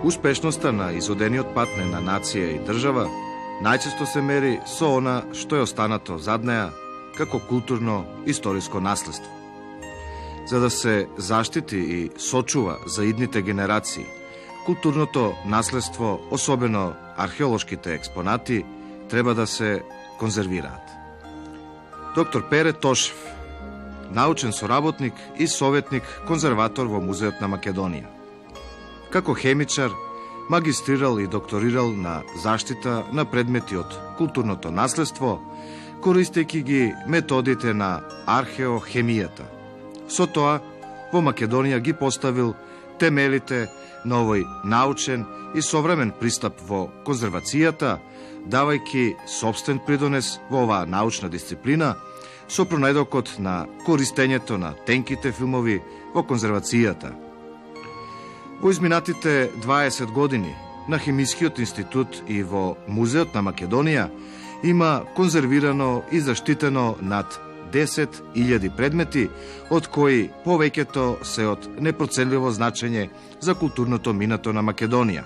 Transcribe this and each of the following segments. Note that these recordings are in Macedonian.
Успешноста на изодениот пат на една нација и држава најчесто се мери со она што е останато зад неа како културно-историско наследство. За да се заштити и сочува за идните генерации, културното наследство, особено археолошките експонати, треба да се конзервираат. Доктор Пере Тошев, научен соработник и советник конзерватор во Музеот на Македонија. Како хемичар, магистрирал и докторирал на заштита на предмети од културното наследство, користејќи ги методите на археохемијата. Со тоа, во Македонија ги поставил темелите на овој научен и современ пристап во конзервацијата, давајќи собствен придонес во оваа научна дисциплина со пронајдокот на користењето на тенките филмови во конзервацијата. Во изминатите 20 години на Хемискиот институт и во Музеот на Македонија има конзервирано и заштитено над 10.000 предмети, од кои повеќето се од непроценливо значење за културното минато на Македонија.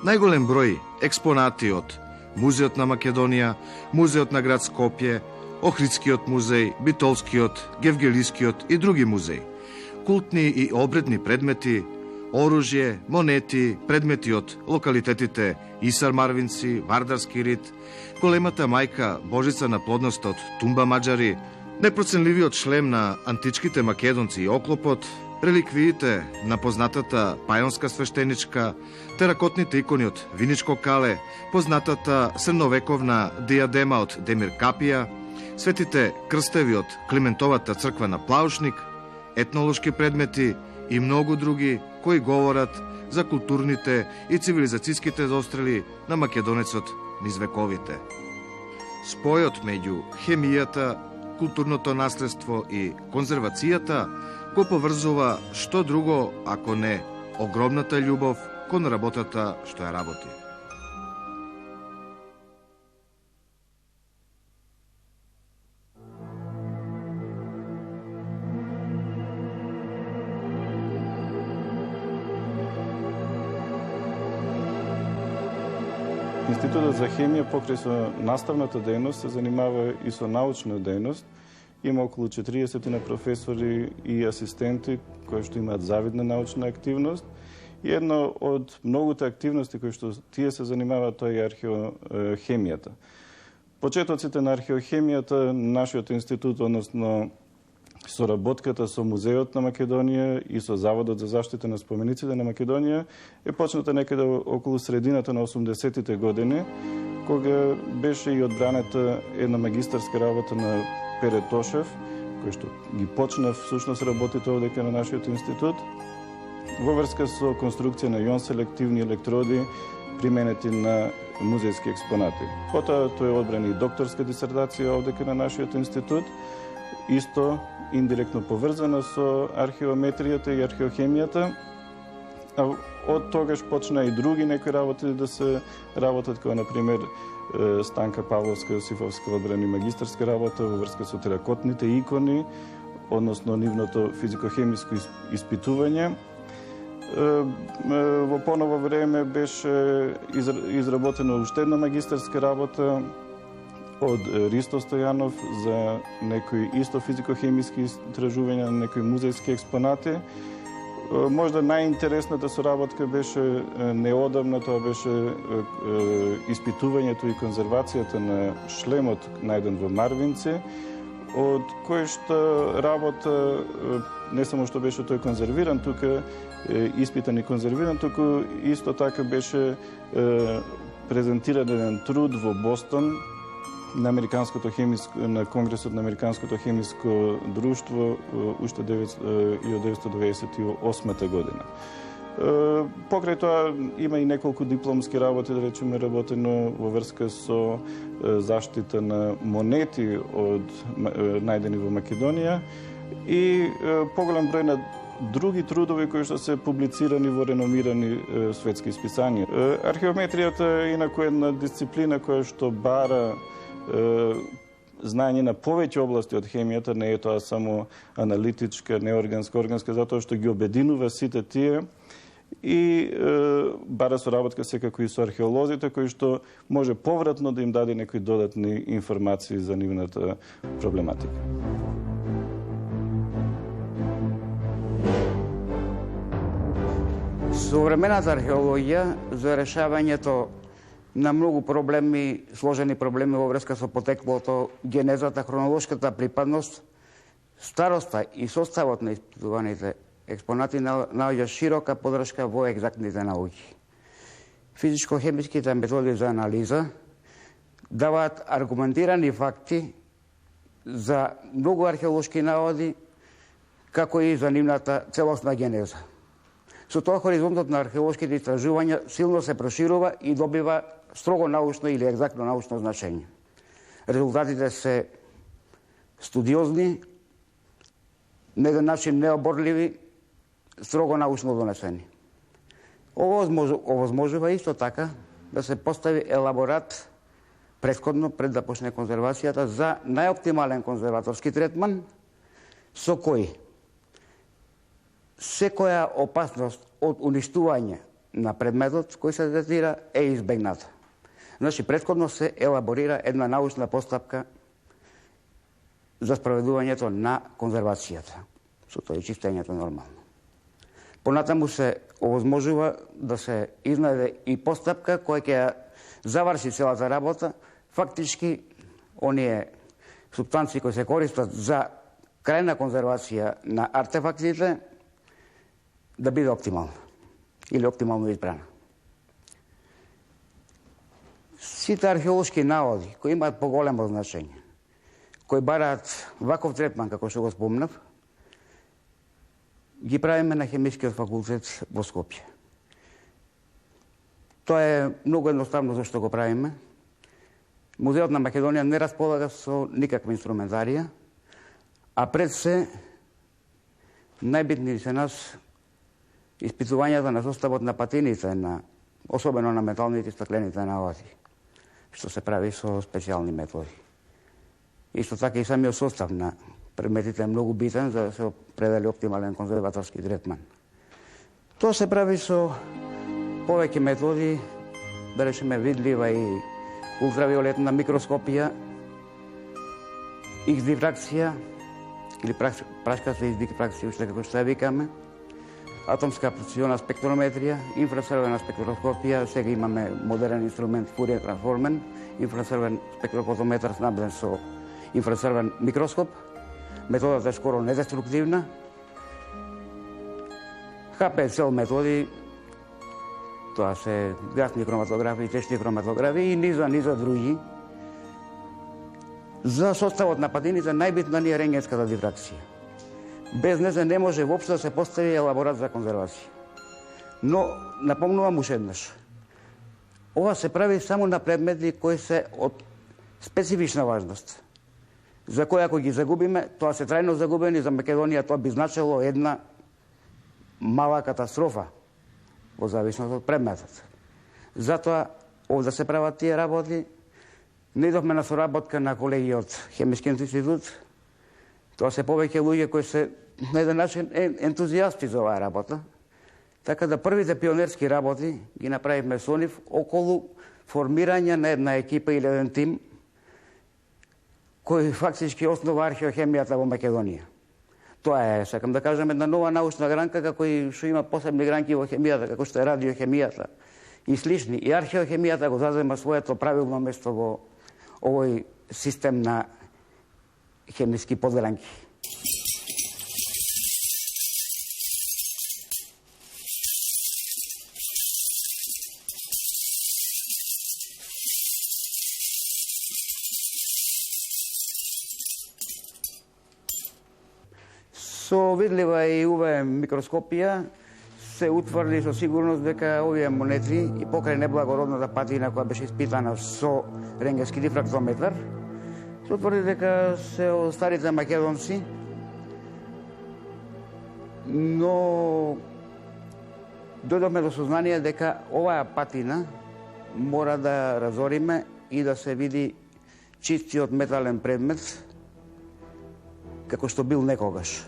Најголем број експонати од Музеот на Македонија, Музеот на град Скопје, Охридскиот музеј, Битолскиот, Гевгелискиот и други музеи, култни и обредни предмети, оружје, монети, предмети од локалитетите Исар Марвинци, Вардарски рид, големата мајка Божица на плодноста од Тумба Маџари, непроценливиот шлем на античките македонци и оклопот, реликвиите на познатата пајонска свештеничка, теракотните икони од Виничко кале, познатата средновековна диадема од Демир Капија, светите крстеви од Климентовата црква на Плаушник, етнолошки предмети и многу други кои говорат за културните и цивилизацијските дострели на македонецот низ вековите. Спојот меѓу хемијата, културното наследство и конзервацијата го поврзува што друго, ако не огромната љубов кон работата што ја работи. Институтот за хемија покрај со наставната дејност се занимава и со научна дејност. Има околу 40 на професори и асистенти кои што имаат завидна научна активност. И една од многуте активности кои што тие се занимаваат тоа е археохемијата. Почетоците на археохемијата, нашиот институт, односно соработката со Музеот на Македонија и со Заводот за заштита на спомениците на Македонија е почната некаде околу средината на 80-тите години, кога беше и одбраната една магистарска работа на Пере Тошев, кој што ги почна всушност работите овде на нашиот институт, во врска со конструкција на јон-селективни електроди применети на музејски експонати. Потоа тој одбрани и докторска дисертација овде на нашиот институт, исто индиректно поврзана со археометријата и археохемијата. А од тогаш почна и други некои работи да се работат, која например Станка Павловска-Јосифовска одбрани магистарска работа во врска со теракотните икони, односно нивното физико-хемиско испитување. Во поново време беше изработена уште една магистарска работа од Ристо Стојанов за некои исто физико-хемиски истражувања на некои музејски експонати. Можда најинтересната соработка беше неодамна, тоа беше испитувањето и конзервацијата на шлемот најден во Марвинци, од кој што работа не само што беше тој конзервиран, тука испитан и конзервиран, туку исто така беше презентиран еден труд во Бостон на на Конгресот на Американското хемиско друштво уште 1998 година. Покрај тоа има и неколку дипломски работи, да речеме, работено во врска со заштита на монети од најдени во Македонија и поголем број на други трудови кои што се публицирани во реномирани светски списанија. Археометријата е инаку една дисциплина која што бара знаење на повеќе области од хемијата, не е тоа само аналитичка, неорганска, органска, затоа што ги обединува сите тие и бара соработка секако и со археолозите, кои што може повратно да им даде некои додатни информации за нивната проблематика. Современата археологија за решавањето на многу проблеми, сложени проблеми во врска со потеклото, генезата, хронолошката припадност, староста и составот на испитуваните експонати наоѓа широка подршка во екзактните науки. Физичко-хемиските методи за анализа даваат аргументирани факти за многу археолошки наводи, како и за нивната целосна генеза. Со тоа хоризонтот на археолошките истражувања силно се проширува и добива строго научно или екзактно научно значење. Резултатите се студиозни, на еден начин необорливи, строго научно донесени. Ово овозможува исто така да се постави елаборат претходно пред да почне конзервацијата за најоптимален конзерваторски третман, со кој секоја опасност од уништување на предметот кој се третира е избегната. Значи, претходно се елаборира една научна постапка за спроведувањето на конзервацијата. Со тоа и чистењето нормално. Понатаму се овозможува да се изнајде и постапка која ќе заврши целата работа. Фактички, оние субстанции кои се користат за крајна конзервација на артефактите да биде оптимална или оптимално избрана. Сите археолошки наводи кои имаат поголемо значење, кои бараат ваков третман, како што го спомнав, ги правиме на Хемискиот факултет во Скопје. Тоа е многу едноставно зашто го правиме. Музеот на Македонија не располага со никаква инструментарија, а пред се најбитни за нас испитувањата на составот на патините, особено на металните и стаклените наводи, што се прави со специјални методи. Исто така и самиот состав на предметите е многу битен за да се определи оптимален конзерваторски третман. Тоа се прави со повеќе методи, да речеме видлива и ултравиолетна микроскопија, X-дифракција или прашката X-дифракција, уште како што ја викаме, атомска прецизиона спектрометрија, инфрацрвена спектроскопија, сега имаме модерен инструмент Фурие трансформен, инфрацрвен спектропротометар снабден со инфрацрвен микроскоп. Методата е скоро недеструктивна. HPLC методи, тоа се гасни хроматографии, течни хроматографии и низа други. За составот на патините најбитна ни е рентгенската дифракција. Без незе не може воопшто да се постави елаборат за конзервација. Но, напомнувам уште еднаш, ова се прави само на предмети кои се од специфична важност, за кои ако ги загубиме, тоа се трајно загубени, за Македонија тоа би значило една мала катастрофа во зависност од предметот. Затоа, овде се прават тие работи. Не идовме на соработка на колеги од Хемискиот институт. Тоа се повеќе луѓе кои се на еден начин ентузијасти за оваа работа. Така да првите пионерски работи ги направивме со нив околу формирање на една екипа или еден тим кој фактички основа археохемијата во Македонија. Тоа е, сакам да кажам, една нова научна гранка, како и што има посебни гранки во хемијата, како што е радиохемијата и слични. И археохемијата го зазема своето правилно место во овој систем на хемиски подгранки. Со видлива и UV микроскопија се утврди со сигурност дека овие монети и покрај неблагородната патина која беше испитана со рентгенски дифрактометар, се утврди дека се од старите македонци, но дојдовме до сознание дека оваа патина мора да разориме и да се види чистиот метален предмет како што бил некогаш.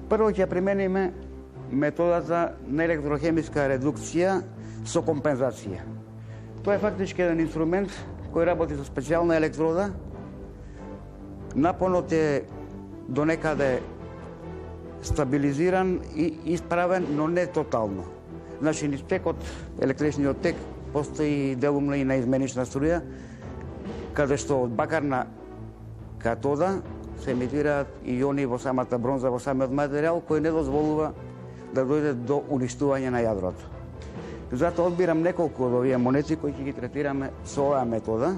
Прво ќе примениме методата на електрохемиска редукција со компензација. Тоа е фактички еден инструмент кој работи со специјална електрода. Напонот е до некаде стабилизиран и исправен, но не тотално. Значи, низ текот, електричниот тек, постои делумна и наизменична струја, каде што од бакарна катода се емитираат иони во самата бронза, во самиот материјал, кој не дозволува да дојде до уништување на јадрото. Затоа одбирам неколку од овие монети кои ќе ги третираме со оваа метода.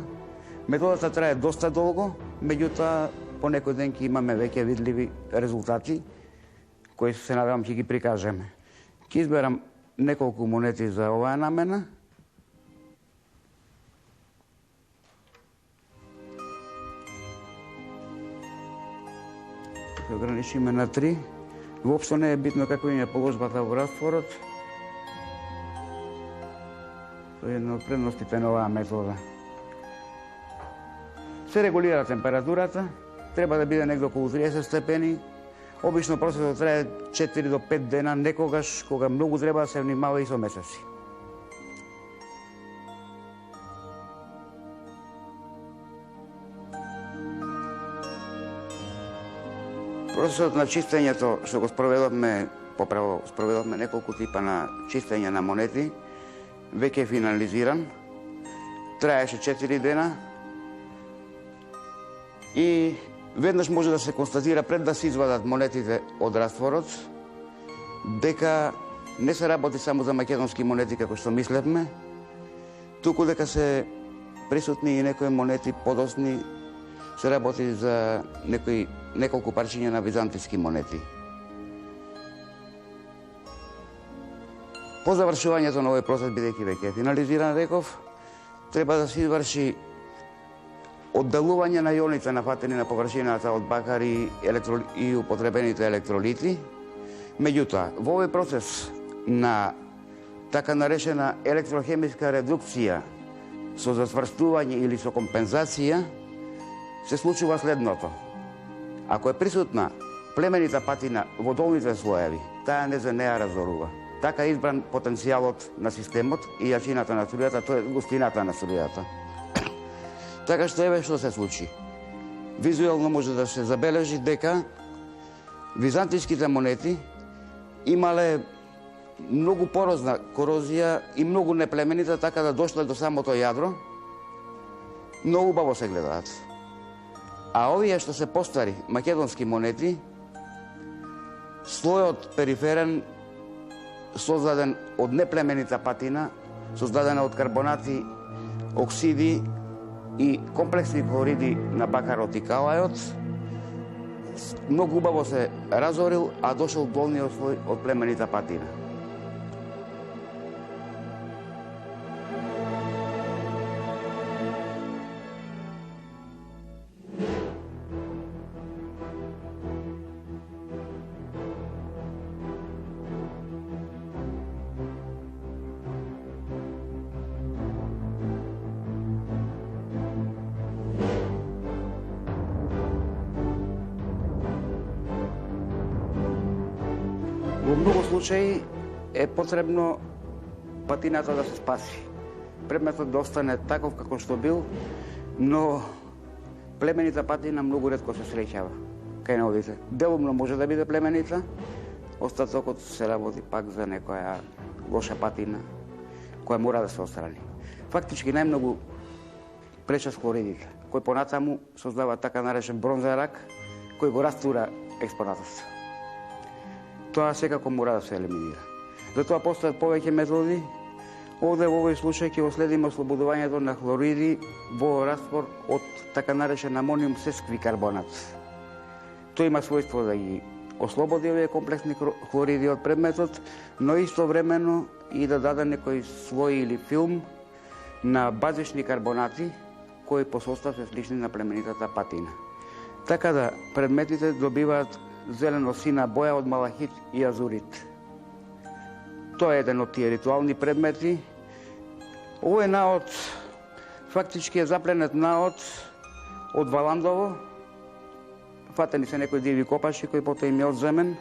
Методата трае доста долго, меѓутоа по некој ден ќе имаме веќе видливи резултати, кои се надевам ќе ги прикажеме. Ќе изберам неколку монети за оваа намена. Ќе ограничиме на 3. Воопшто не е битно како им е положбата во растворот. Тоа е една од предностите на оваа метода. Се регулира температурата, треба да биде негде околу 30 степени. Обично процесот трае 4 до 5 дена, некогаш кога многу треба да се внимава и со месеци. Процесот на чистењето што го спроведовме, поправо спроведовме неколку типа на чистење на монети, веќе е финализиран. Траеше 4 дена и веднаш може да се констатира пред да се извадат монетите од растворот дека не се работи само за македонски монети како што мислевме, туку дека се присутни и некои монети подосни, се работи за неколку парчиња на византиски монети. По завршувањето на овој процес, бидејќи веќе е финализиран, реков, треба да се изврши оддалување на ионите нафатени на површината од бакар и употребените електролити. Меѓутоа, во овој процес на така наречена електрохемиска редукција со затврстување или со компензација, се случува следното. Ако е присутна племенита патина во долните слоеви, таа не ја разорува. Така е избран потенцијалот на системот и јачината на струјата, тоа е густината на струјата. Така што еве што се случи. Визуелно може да се забележи дека византиските монети имале многу порозна корозија и многу неплеменита, така да дошле до самото јадро, но убаво се гледаат. А овие што се постари македонски монети, слојот периферен создаден од неплеменита патина, создадена од карбонати, оксиди и комплексни хлориди на бакарот и калајот, многу убаво се разорил, а дошол долниот слој од племенита патина. Во многу случаи е потребно патината да се спаси. Предметот да остане таков како што бил, но племенита патина многу ретко се среќава кај наодите. Делумно може да биде племенита, остатокот се работи пак за некоја лоша патина која мора да се отстрани. Фактички најмногу пречат хлоридите, кој понатаму создава така наречен бронзен рак, кој го растура експонатот. Тоа секако мора да се елиминира. Затоа постојат повеќе методи. Овде во овој случај ќе следиме ослободувањето на хлориди во раствор од така наречен амониум сескви карбонат. Тој има својство да ги ослободи овие комплексни хлориди од предметот, но истовремено и да даде некој слој или филм на базични карбонати кои по состав се слични на племенитата патина. Така да предметите добиваат зелено-сина боја од малахит и азурит. Тоа е еден од тие ритуални предмети. Овој наод фактички е запленет наод од Валандово. Фатени се некои диви копачи кои потоа им е одземен.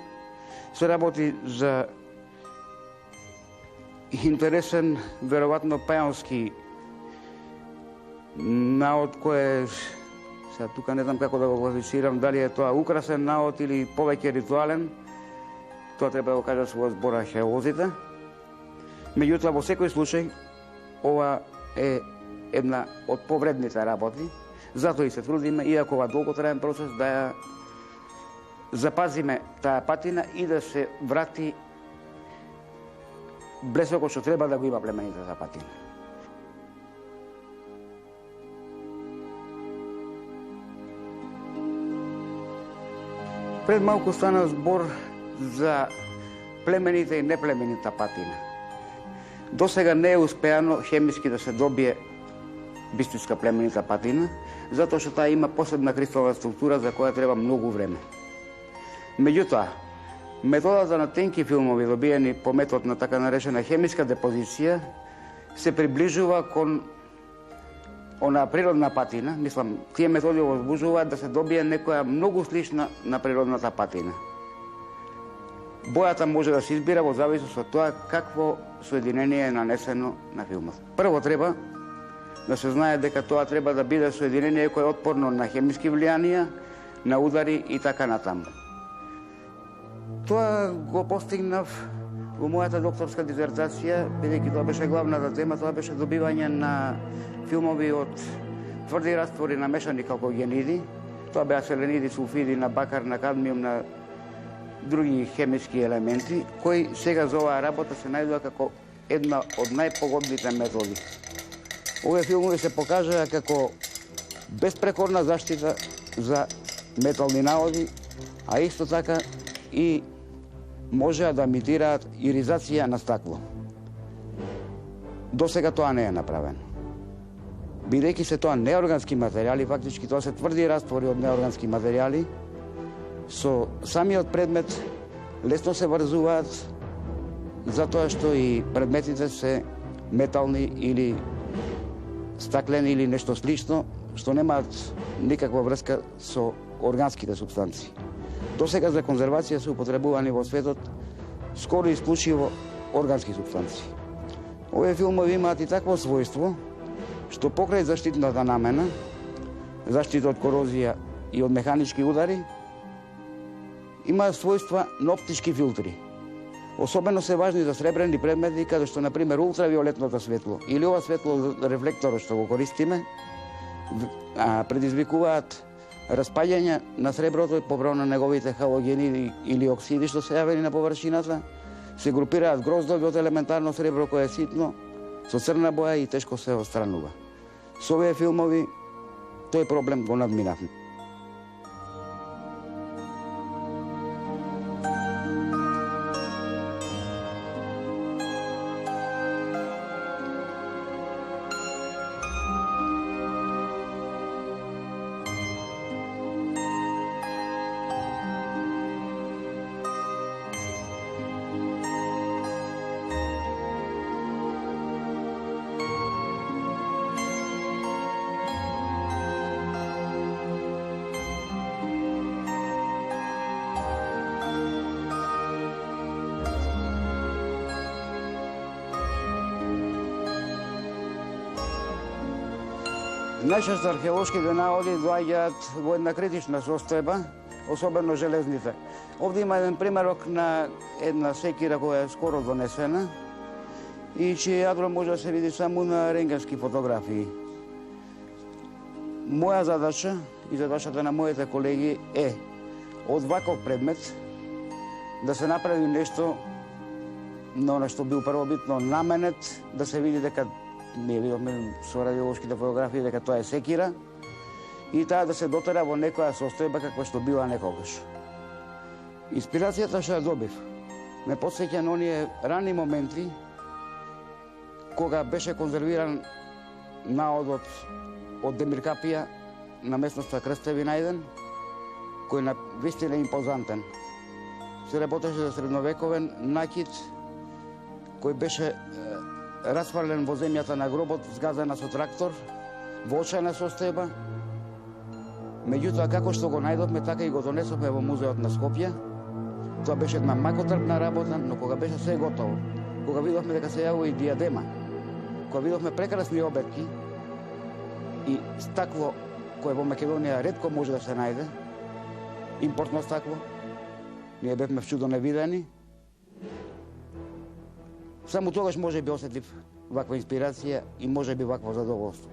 се работи за интересен, веројатно пајонски наод кој е, сега тука не знам како да го класифицирам, дали е тоа украсен наод или повеќе ритуален, тоа треба да го кажа со збор археолозите. Меѓутоа, во секој случај, ова е една од повредните работи, затоа и се трудиме, иако ова долготраен процес, да ја запазиме таа патина и да се врати блесокот што треба да го има племенитата патина. Пред малку стана збор за племените и неплеменита патина. До сега не е успеано хемиски да се добие бистичка племенита патина, затоа што таа има посебна кристална структура за која треба многу време. Меѓутоа, методата на тенки филмови, добиени по метод на така наречена хемиска депозиција, се приближува кон онаа природна патина. Мислам, тие методи возбужуваат да се добие некоја многу слична на природната патина. Бојата може да се избира во зависност од тоа какво соединение е нанесено на филмот. Прво треба да се знае дека тоа треба да биде соединение кој е отпорно на хемиски влијанија, на удари и така натаму. Тоа го постигнав во мојата докторска дизертација, бидејќи тоа беше главната тема, тоа беше добивање на филмови од тврди раствори на мешани калкогениди. Тоа беа селениди, сулфиди, на бакар, на кадмиум, на други хемиски елементи, кои сега за оваа работа се најдува како една од најпогодните методи. Овие филмови се покажаа како безпрекорна заштита за метални наоди, а исто така и можеа да имитираат иризација на стакло. До сега тоа не е направено. Бидејќи се тоа неоргански материјали, фактички тоа се тврди раствори од неоргански материјали, со самиот предмет лесно се врзуваат, затоа што и предметите се метални или стаклени или нешто слично, што немаат никаква врска со органските субстанции. До сега за конзервација се употребувани во светот скоро исклучиво органски субстанции. Овие филмови имаат и такво својство, што покрај заштитната намена, заштита од корозија и од механички удари, имаат својства на оптички филтри. Особено се важни за сребрени предмети, каде што, например, ултравиолетното светло или ова светло рефлекторот што го користиме, предизвикуваат распаѓање на среброто и побрано на неговите халогени или оксиди што се јавени на површината, се групираат гроздови од елементарно сребро кое е ситно, со црна боја и тешко се отстранува. Со овие филмови тој проблем го надминавме. Најчесто археолошките наоди доаѓаат во една критична состојба, особено железните. Овде има еден примерок на една секира која е скоро донесена и чие јадро може да се види само на рентгенски фотографии. Моја задача и задачата на моите колеги е од ваков предмет да се направи нешто на она што бил првобитно наменет, да се види дека ние видовме со радиолошките фотографии дека тоа е секира и таа да се дотера во некоја состојба каква што била некогаш. Инспирацијата што ја добив ме потсеќа на оние рани моменти кога беше конзервиран наодот од Демир Капија на местноста Крстеви најден, кој на вистина е импозантен. Се работеше за средновековен накид кој беше расфрлен во земјата на гробот, згазена со трактор, во очајна состојба. Меѓутоа, како што го најдовме, така и го донесовме во музеот на Скопје. Тоа беше една макотрпна работа, но кога беше се готово, кога видовме дека се јавува и диадема, кога видовме прекрасни обетки и стакло кое во Македонија ретко може да се најде, импортно стакло, ние бевме чудо невидени. Само тогаш може би осетив ваква инспирација и може би вакво задоволство.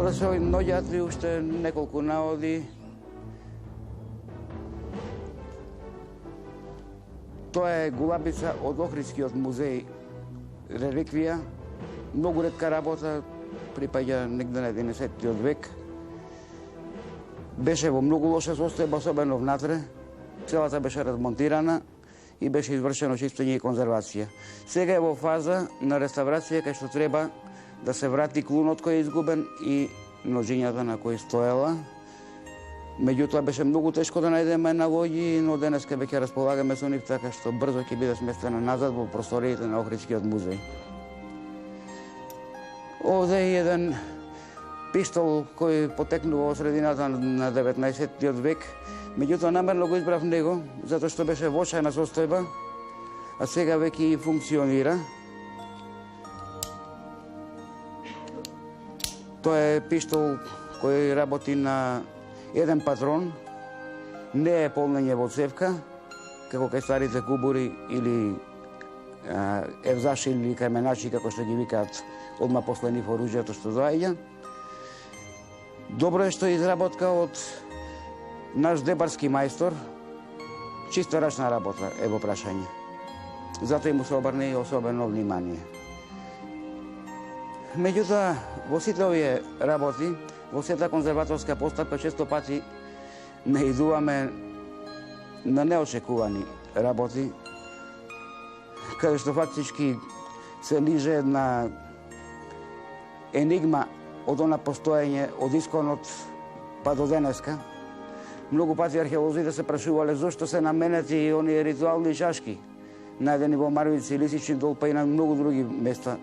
Ода се наоѓаат уште неколку наводи. Тоа е гулабица од Охридскиот музеј реликвија. Многу ретка работа, припаѓа негде на 11 век. Беше во многу лоша состојба, особено внатре. Целата беше размонтирана и беше извршено чистење и конзервација. Сега е во фаза на реставрација кај што треба да се врати клунот кој е изгубен и ножињата на кои стоела. Меѓутоа беше многу тешко да најдеме налоги, но денеска веќе располагаме со нив, така што брзо ќе биде сместена назад во просториите на Охридскиот музеј. Овде е еден пиштол кој потекнува во средината на 19 век. Меѓутоа намерно го избрав него, затоа што беше во очајна состојба, а сега веќе и функционира. Тоа е пиштол кој работи на еден патрон, не е полнење во цевка, како кај старите кубури или евзаши или каменачи, како што ги викаат одма после нив оружјето што доаѓа. Добро е што е изработка од наш дебарски мајстор, чиста рачна работа е во прашање. Затоа и му се обрне и особено внимание. Меѓутоа, во сите овие работи, во сета конзерваторска постапка, често пати наидуваме на неочекувани работи, каде што фактички се лиже една енигма од она постоење од исконот па до денеска. Многу пати археолозите се прашувале зошто се наменети оние ритуални чашки, најдени во Марвици, Лисични дол, па и на многу други места,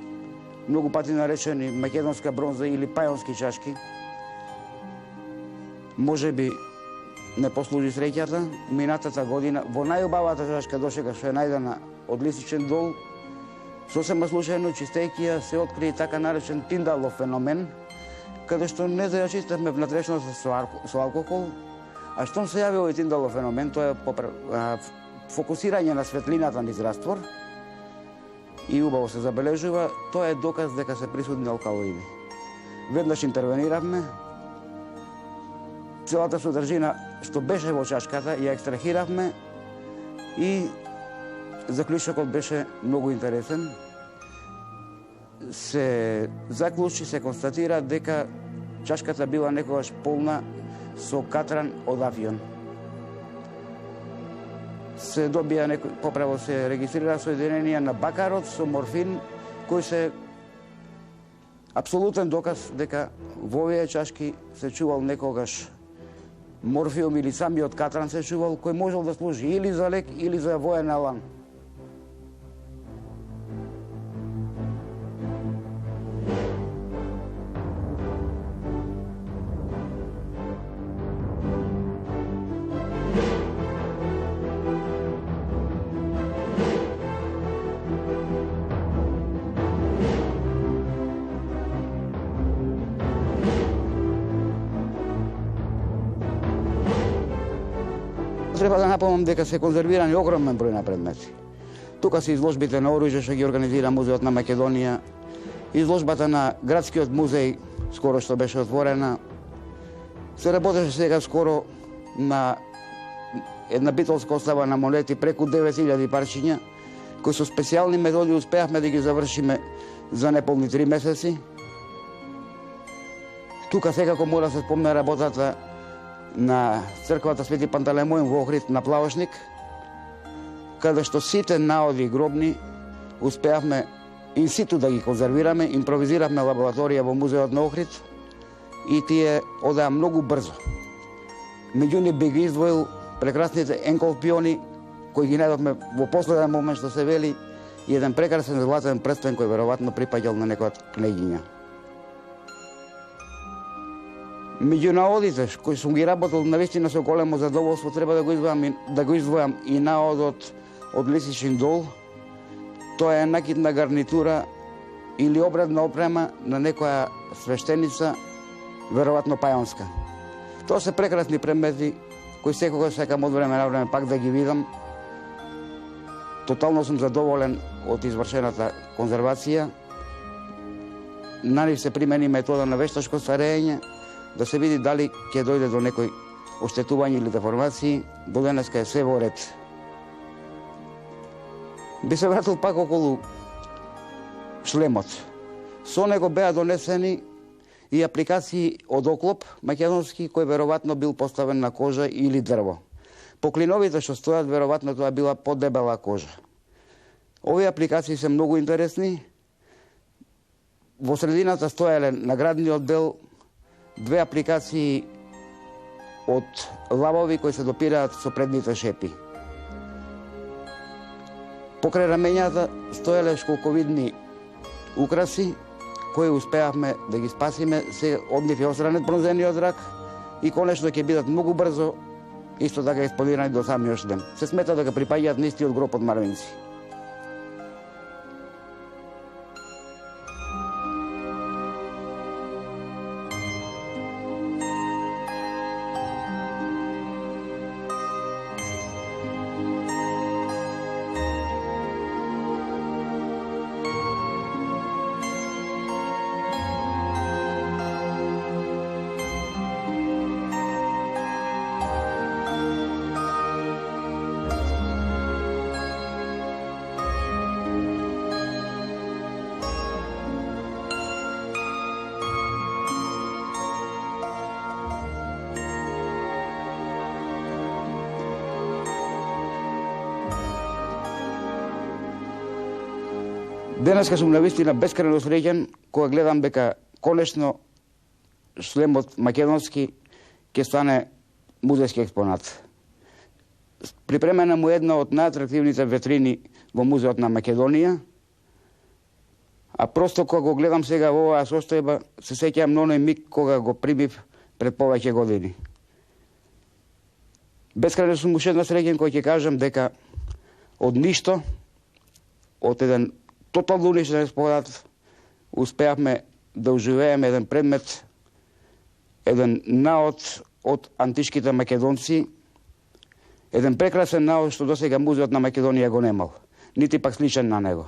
многу пати наречени македонска бронза или пајонски чашки. Може би не послужи среќата, минатата година во најубавата чашка дошега што е најдена од Лисичен дол, сосема случајно чистејќи ја се откри така наречен Тиндалов феномен, каде што не да ја чистевме внатрешноста со алкохол, а штом се јави овој Тиндалов феномен, тоа е фокусирање на светлината низ раствор и убаво се забележува, тоа е доказ дека се присутни алкалоиди. Веднаш интервениравме, целата содржина што беше во чашката ја екстрахиравме и заклучокот беше многу интересен. Се заклучи, се констатира дека чашката била некогаш полна со катран од авион. Се добија поправо се регистрира соединенија на бакарот со морфин, кој се апсолутен доказ дека во овие чашки се чувал некогаш морфиум или самиот катран се чувал, кој можел да служи или за лек, или за воен алан. Треба да напомнам дека се конзервирани огромен број на предмети. Тука се изложбите на оружје што ги организира Музеот на Македонија, изложбата на Градскиот музеј, скоро што беше отворена. Се работеше сега скоро на една битолска остава на монети, преку 9000 парчиња, кои со специјални методи успеавме да ги завршиме за неполни 3 месеци. Тука секако мора да се спомне работата на црквата Свети Пантелеймон во Охрид на Плавошник, каде што сите наоди гробни успеавме инситу да ги конзервираме, импровизиравме лабораторија во музеот на Охрид и тие одеа многу брзо. Меѓу нив би ги издвоил прекрасните енколпиони кои ги најдовме во последен момент, што се вели, и еден прекрасен златен прстен кој веројатно припаѓал на некоја кнегиња. Меѓу наодите кои сум ги работил навистина со големо задоволство, треба да го издвојам и наодот од Лисичин дол. Тоа е накидна гарнитура или обредна опрема на некоја свештеница, веројатно пајонска. Тоа се прекрасни предмети кои секогаш сакам од време на време пак да ги видам. Тотално сум задоволен од извршената конзервација. На нив се примени метода на вештачко старење, да се види дали ќе дојде до некој оштетување или деформации. До денеска е се во ред. Би се вратил пак околу шлемот. Со него беа донесени и апликации од оклоп македонски, кој веројатно бил поставен на кожа или дрво. По клиновите што стојат, веројатно тоа била подебела кожа. Овие апликации се многу интересни. Во средината стоеле на градниот дел две апликации од лавови кои се допираат со предните шепи. Покрај рамењата стоеле школковидни украси кои успеавме да ги спасиме. Се од нив е отстранет бронзениот рак и конечно ќе бидат многу брзо исто така експонирани до самиот шлем. Се смета да ga припаѓаат на истиот гроб од Марвинци. Денеска сум навистина бескрајно среќен кога гледам дека конечно шлемот македонски ќе стане музејски експонат. Припремена му една од најатрактивните витрини во музеот на Македонија, а просто кога го гледам сега во оваа состојба, се сеќавам на оној миг кога го примив пред повеќе години. Бескрајно сум уште среќен кога ќе кажам дека од ништо, од еден тотално уништен експонат, успеавме да оживееме еден предмет, еден наод од античките македонци, еден прекрасен наод што досега музеот на Македонија го немал, нити пак сличен на него.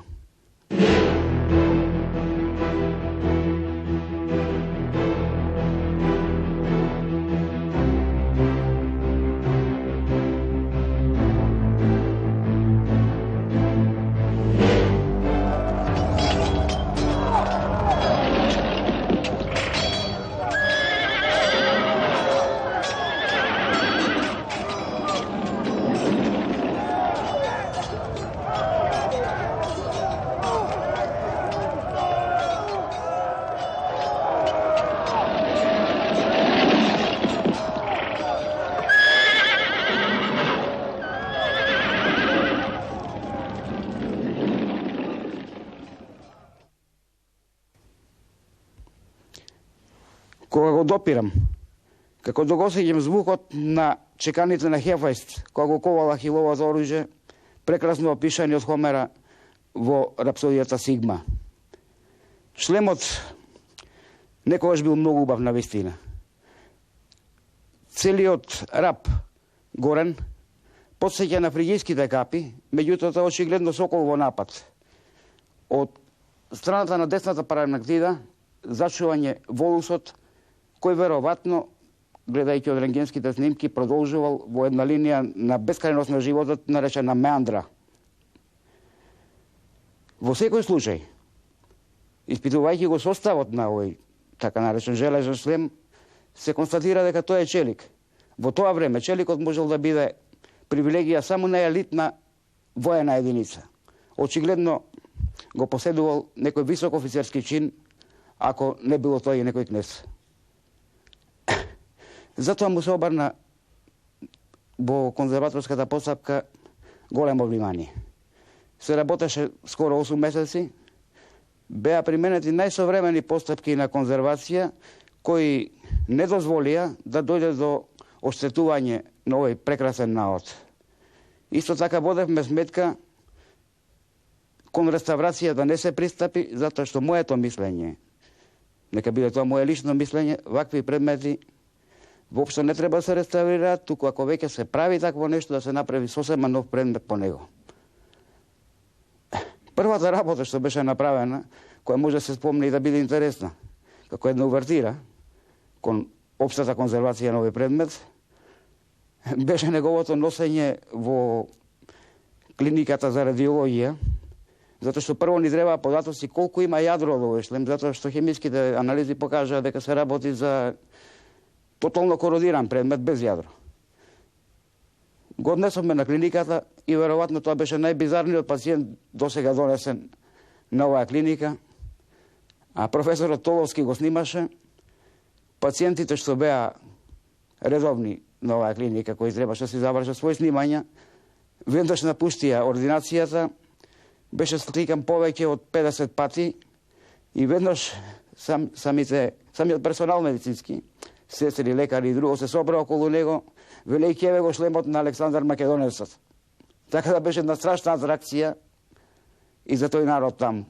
Кога го допирам, како да го сеќам звукот на чеканите на Хефајст, кога го ковала хиловото оружје, прекрасно опишани од Хомера во рапсодијата Сигма. Шлемот некогаш бил многу убав на вистина. Целиот рап горен подсеќа на фригијските капи, меѓутоа тоа очигледно сокол во напад. Од страната на десната паранактида зачување волусот, кој веројатно, гледајќи од рентгенските снимки, продолжувал во една линија на бескрајност на животот, наречена меандра. Во секој случај, испитувајќи го составот на овој така наречен железен шлем, се констатира дека тоа е челик. Во тоа време челикот можел да биде привилегија само на елитна воена единица. Очигледно го поседувал некој висок офицерски чин, ако не било тој и некој кнез. Затоа му се обрна во конзерваторската постапка големо внимание. Се работеше скоро 8 месеци, беа применети најсовремени постапки на конзервација кои не дозволија да дојде до оштетување на овој прекрасен народ. Исто така водевме сметка кон реставрација да не се пристапи, затоа што моето мислење, нека биде тоа мое лично мислење, вакви предмети воопшто не треба да се реставрираат, туку ако веќе се прави такво нешто, да се направи сосема нов предмет по него. Првата работа што беше направена, која може да се спомне и да биде интересна, како една увертира кон општата конзервација на овој предмет, беше неговото носење во клиниката за радиологија, затоа што прво ни треба податоци колку има јадро во овој шлем, затоа што хемиските анализи покажаа дека се работи за тотално кородиран предмет без јадро. Го однесовме на клиниката и веројатно тоа беше најбизарниот пациент досега донесен на оваа клиника, а професорот Толовски го снимаше. Пациентите што беа редовни на оваа клиника, кои требаше да си завршат своји снимања, веднаш напуштија ординацијата, беше сликан повеќе од 50 пати и веднаш самиот персонал медицински, сестри, лекари и друго се собра околу него, велејќи еве го шлемот на Александар Македонецот. Така да беше една страшна атракција и за тој народ таму.